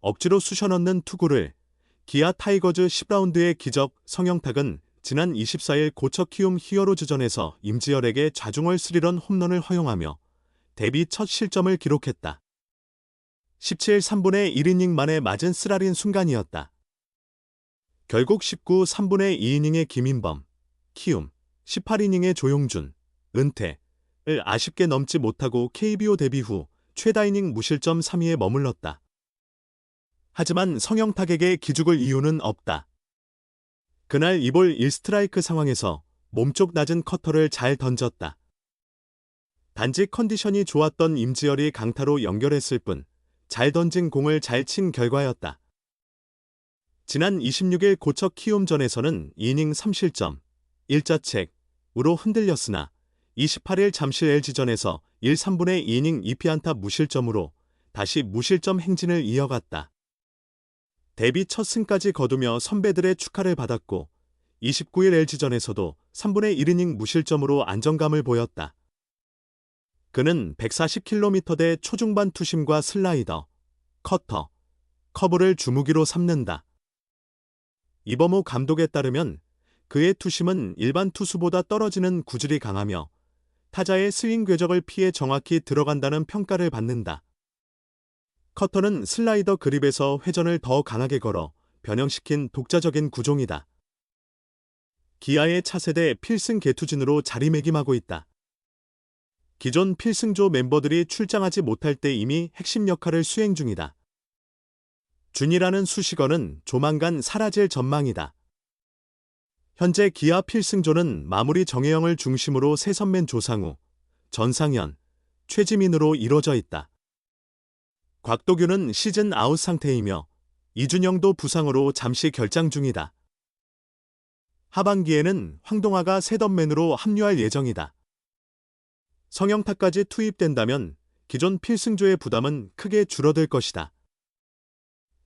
억지로 쑤셔넣는 투구를 기아 타이거즈 10라운드의 기적 성영탁은 지난 24일 고척 키움 히어로즈전에서 임지열에게 좌중월 3런 홈런을 허용하며 데뷔 첫 실점을 기록했다. 17 3분의 1이닝 만에 맞은 쓰라린 순간이었다. 결국 19 3분의 2이닝의 김인범, 키움, 18이닝의 조용준, 은퇴를 아쉽게 넘지 못하고 KBO 데뷔 후 최다 이닝 무실점 3위에 머물렀다. 하지만 성영탁에게 기죽을 이유는 없다. 그날 2볼 1스트라이크 상황에서 몸쪽 낮은 커터를 잘 던졌다. 단지 컨디션이 좋았던 임지열이 강타로 연결했을 뿐 잘 던진 공을 잘 친 결과였다. 지난 26일 고척 키움전에서는 2이닝 3실점, 1자책으로 흔들렸으나 28일 잠실 LG전에서 1 3분의 2이닝 2피안타 무실점으로 다시 무실점 행진을 이어갔다. 데뷔 첫 승까지 거두며 선배들의 축하를 받았고 29일 LG전에서도 3분의 1이닝 무실점으로 안정감을 보였다. 그는 140km대 초중반 투심과 슬라이더, 커터, 커브를 주무기로 삼는다. 이범호 감독에 따르면 그의 투심은 일반 투수보다 떨어지는 구질이 강하며 타자의 스윙 궤적을 피해 정확히 들어간다는 평가를 받는다. 커터는 슬라이더 그립에서 회전을 더 강하게 걸어 변형시킨 독자적인 구종이다. 기아의 차세대 필승 개투진으로 자리매김하고 있다. 기존 필승조 멤버들이 출장하지 못할 때 이미 핵심 역할을 수행 중이다. 준이라는 수식어는 조만간 사라질 전망이다. 현재 기아 필승조는 마무리 정혜영을 중심으로 세선맨 조상우, 전상현, 최지민으로 이뤄져 있다. 곽도규는 시즌 아웃 상태이며 이준영도 부상으로 잠시 결장 중이다. 하반기에는 황동아가 셋업맨으로 합류할 예정이다. 성영탁까지 투입된다면 기존 필승조의 부담은 크게 줄어들 것이다.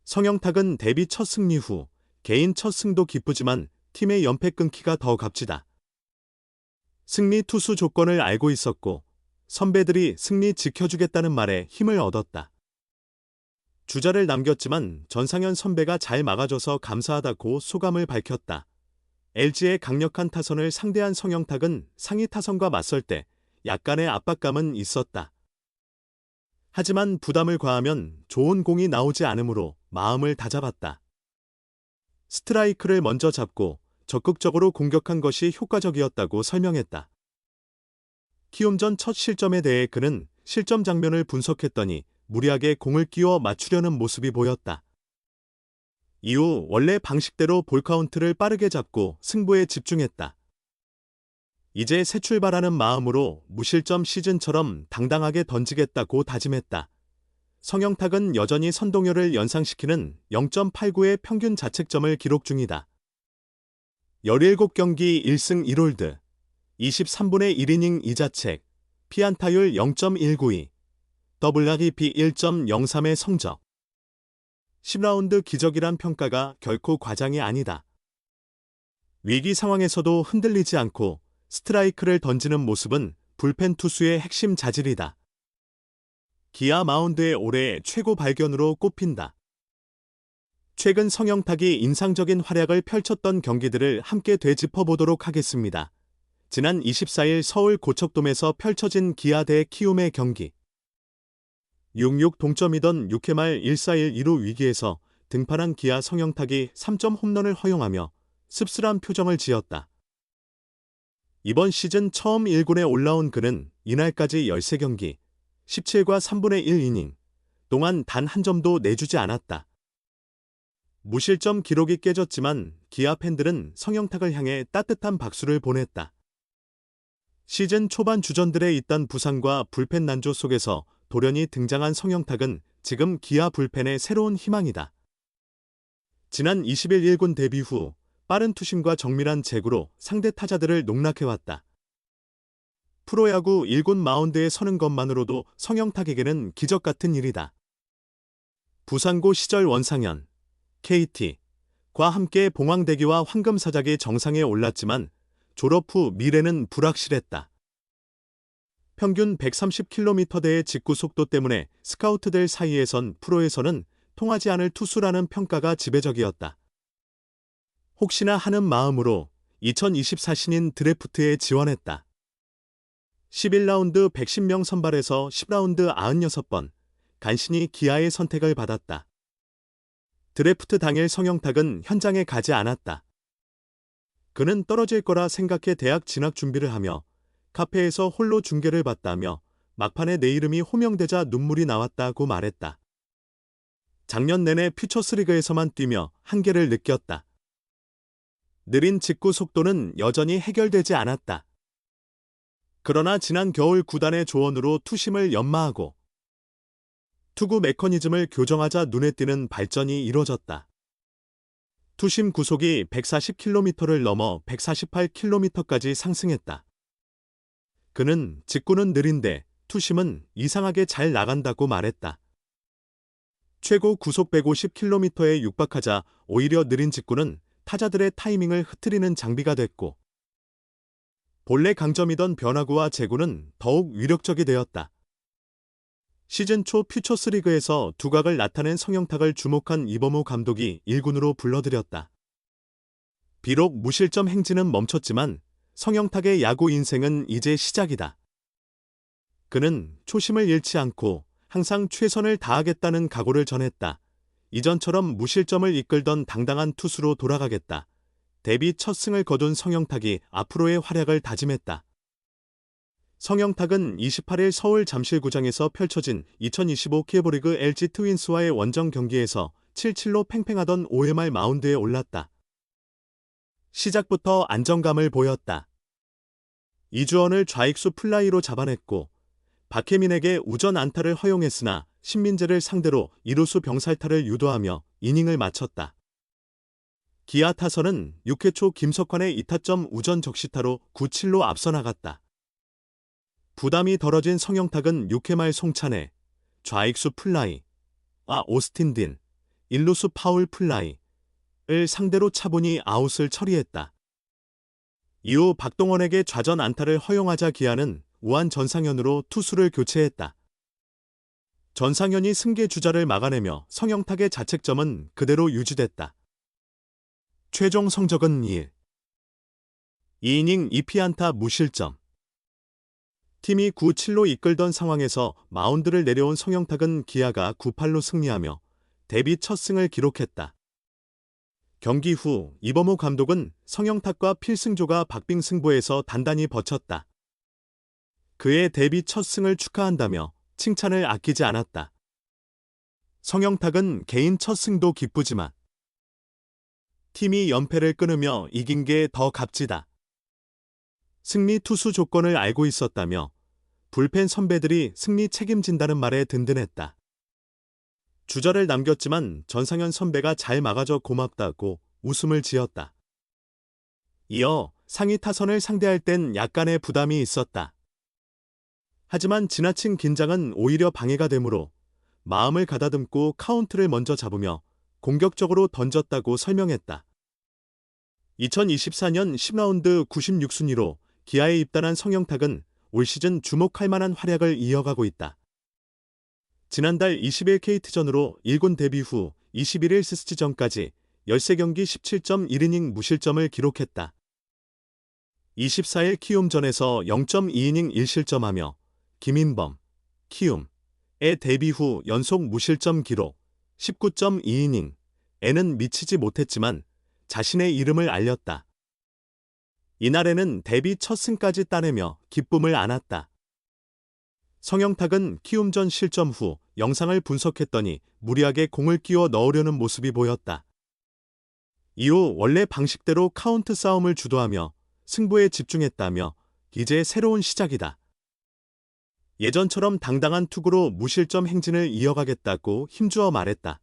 성영탁은 데뷔 첫 승리 후 개인 첫 승도 기쁘지만 팀의 연패 끊기가 더 값지다. 승리 투수 조건을 알고 있었고 선배들이 승리 지켜주겠다는 말에 힘을 얻었다. 주자를 남겼지만 전상현 선배가 잘 막아줘서 감사하다고 소감을 밝혔다. LG의 강력한 타선을 상대한 성영탁은 상위 타선과 맞설 때 약간의 압박감은 있었다. 하지만 부담을 과하면 좋은 공이 나오지 않으므로 마음을 다잡았다. 스트라이크를 먼저 잡고 적극적으로 공격한 것이 효과적이었다고 설명했다. 키움전 첫 실점에 대해 그는 실점 장면을 분석했더니 무리하게 공을 끼워 맞추려는 모습이 보였다. 이후 원래 방식대로 볼 카운트를 빠르게 잡고 승부에 집중했다. 이제 새 출발하는 마음으로 무실점 시즌처럼 당당하게 던지겠다고 다짐했다. 성영탁은 여전히 선동열을 연상시키는 0.89의 평균 자책점을 기록 중이다. 17경기 1승 1홀드, 23분의 1이닝 2자책, 피안타율 0.192, WRP 1.03의 성적. 10라운드 기적이란 평가가 결코 과장이 아니다. 위기 상황에서도 흔들리지 않고 스트라이크를 던지는 모습은 불펜 투수의 핵심 자질이다. 기아 마운드의 올해의 최고 발견으로 꼽힌다. 최근 성영탁이 인상적인 활약을 펼쳤던 경기들을 함께 되짚어보도록 하겠습니다. 지난 24일 서울 고척돔에서 펼쳐진 기아 대 키움의 경기. 6-6 동점이던 6회 말 1-4-1 2루 위기에서 등판한 기아 성영탁이 3점 홈런을 허용하며 씁쓸한 표정을 지었다. 이번 시즌 처음 1군에 올라온 그는 이날까지 13경기, 17과 3분의 1이닝 동안 단 한 점도 내주지 않았다. 무실점 기록이 깨졌지만 기아 팬들은 성영탁을 향해 따뜻한 박수를 보냈다. 시즌 초반 주전들의 잇단 부상과 불펜 난조 속에서 돌연히 등장한 성영탁은 지금 기아 불펜의 새로운 희망이다. 지난 20일 1군 데뷔 후 빠른 투심과 정밀한 제구로 상대 타자들을 농락해왔다. 프로야구 1군 마운드에 서는 것만으로도 성영탁에게는 기적 같은 일이다. 부상고 시절 원상현, KT과 함께 봉황대기와 황금사작이 정상에 올랐지만 졸업 후 미래는 불확실했다. 평균 130km대의 직구 속도 때문에 스카우트들 사이에선 프로에서는 통하지 않을 투수라는 평가가 지배적이었다. 혹시나 하는 마음으로 2024 신인 드래프트에 지원했다. 11라운드 110명 선발에서 10라운드 96번, 간신히 기아의 선택을 받았다. 드래프트 당일 성영탁은 현장에 가지 않았다. 그는 떨어질 거라 생각해 대학 진학 준비를 하며 카페에서 홀로 중계를 봤다며 막판에 내 이름이 호명되자 눈물이 나왔다고 말했다. 작년 내내 퓨처스리그에서만 뛰며 한계를 느꼈다. 느린 직구 속도는 여전히 해결되지 않았다. 그러나 지난 겨울 구단의 조언으로 투심을 연마하고 투구 메커니즘을 교정하자 눈에 띄는 발전이 이뤄졌다. 투심 구속이 140km를 넘어 148km까지 상승했다. 그는 직구는 느린데 투심은 이상하게 잘 나간다고 말했다. 최고 구속 150km에 육박하자 오히려 느린 직구는 타자들의 타이밍을 흐트리는 장비가 됐고 본래 강점이던 변화구와 제구는 더욱 위력적이 되었다. 시즌 초 퓨처스리그에서 두각을 나타낸 성영탁을 주목한 이범호 감독이 1군으로 불러들였다. 비록 무실점 행진은 멈췄지만 성영탁의 야구 인생은 이제 시작이다. 그는 초심을 잃지 않고 항상 최선을 다하겠다는 각오를 전했다. 이전처럼 무실점을 이끌던 당당한 투수로 돌아가겠다. 데뷔 첫 승을 거둔 성영탁이 앞으로의 활약을 다짐했다. 성영탁은 28일 서울 잠실구장에서 펼쳐진 2025 케이블리그 LG 트윈스와의 원정 경기에서 7-7로 팽팽하던 5회 말 마운드에 올랐다. 시작부터 안정감을 보였다. 이주원을 좌익수 플라이로 잡아냈고 박혜민에게 우전 안타를 허용했으나 신민재를 상대로 이루수 병살타를 유도하며 이닝을 마쳤다. 기아 타선은 6회 초 김석환의 2타점 우전 적시타로 9-7로 앞서 나갔다. 부담이 덜어진 성영탁은 6회 말 송찬혜, 좌익수 플라이, 오스틴 딘, 일루수 파울 플라이를 상대로 차분히 아웃을 처리했다. 이후 박동원에게 좌전 안타를 허용하자 기아는 우한 전상현으로 투수를 교체했다. 전상현이 승계 주자를 막아내며 성영탁의 자책점은 그대로 유지됐다. 최종 성적은 2이닝 2피안타 무실점. 팀이 9-7로 이끌던 상황에서 마운드를 내려온 성영탁은 기아가 9-8로 승리하며 데뷔 첫 승을 기록했다. 경기 후 이범호 감독은 성영탁과 필승조가 박빙 승부에서 단단히 버텼다. 그의 데뷔 첫 승을 축하한다며 칭찬을 아끼지 않았다. 성영탁은 개인 첫 승도 기쁘지만 팀이 연패를 끊으며 이긴 게 더 값지다. 승리 투수 조건을 알고 있었다며 불펜 선배들이 승리 책임진다는 말에 든든했다. 주자를 남겼지만 전상현 선배가 잘 막아줘 고맙다고 웃음을 지었다. 이어 상위 타선을 상대할 땐 약간의 부담이 있었다. 하지만 지나친 긴장은 오히려 방해가 되므로 마음을 가다듬고 카운트를 먼저 잡으며 공격적으로 던졌다고 설명했다. 2024년 10라운드 96순위로 기아에 입단한 성영탁은 올 시즌 주목할 만한 활약을 이어가고 있다. 지난달 20일 KT전으로 1군 데뷔 후 21일 스스지전까지 13경기 17.1이닝 무실점을 기록했다. 24일 키움전에서 0.2이닝 1실점하며 김인범, 키움의 데뷔 후 연속 무실점 기록 19.2이닝에는 미치지 못했지만 자신의 이름을 알렸다. 이날에는 데뷔 첫 승까지 따내며 기쁨을 안았다. 성영탁은 키움전 실점 후 영상을 분석했더니 무리하게 공을 끼워 넣으려는 모습이 보였다. 이후 원래 방식대로 카운트 싸움을 주도하며 승부에 집중했다며 이제 새로운 시작이다. 예전처럼 당당한 투구로 무실점 행진을 이어가겠다고 힘주어 말했다.